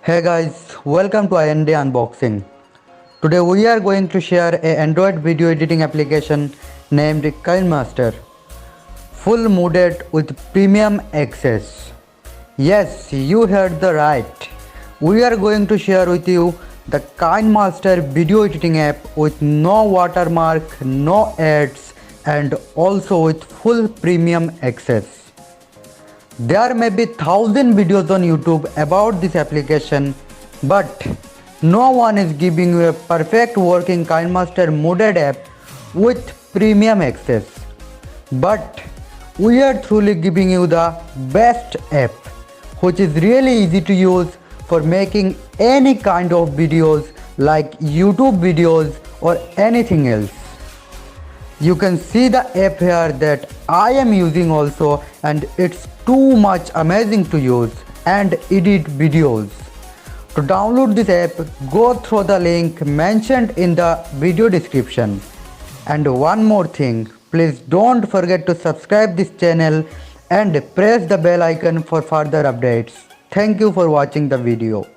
Hey guys, welcome to IND Unboxing. Today we are going to share a Android video editing application named Kinemaster, full modded with premium access. Yes, you heard the right. We are going to share with you the Kinemaster video editing app with no watermark, no ads, and also with full premium access. There may be 1000 videos on YouTube about this application, but no one is giving you a perfect working KineMaster modded app with premium access. But we are truly giving you the best app, which is really easy to use for making any kind of videos like YouTube videos or anything else. You can see the app here that I am using also, and it's too much amazing to use and edit videos. To download this app, go through the link mentioned in the video description. And one more thing, please don't forget to subscribe this channel and press the bell icon for further updates. Thank you for watching the video.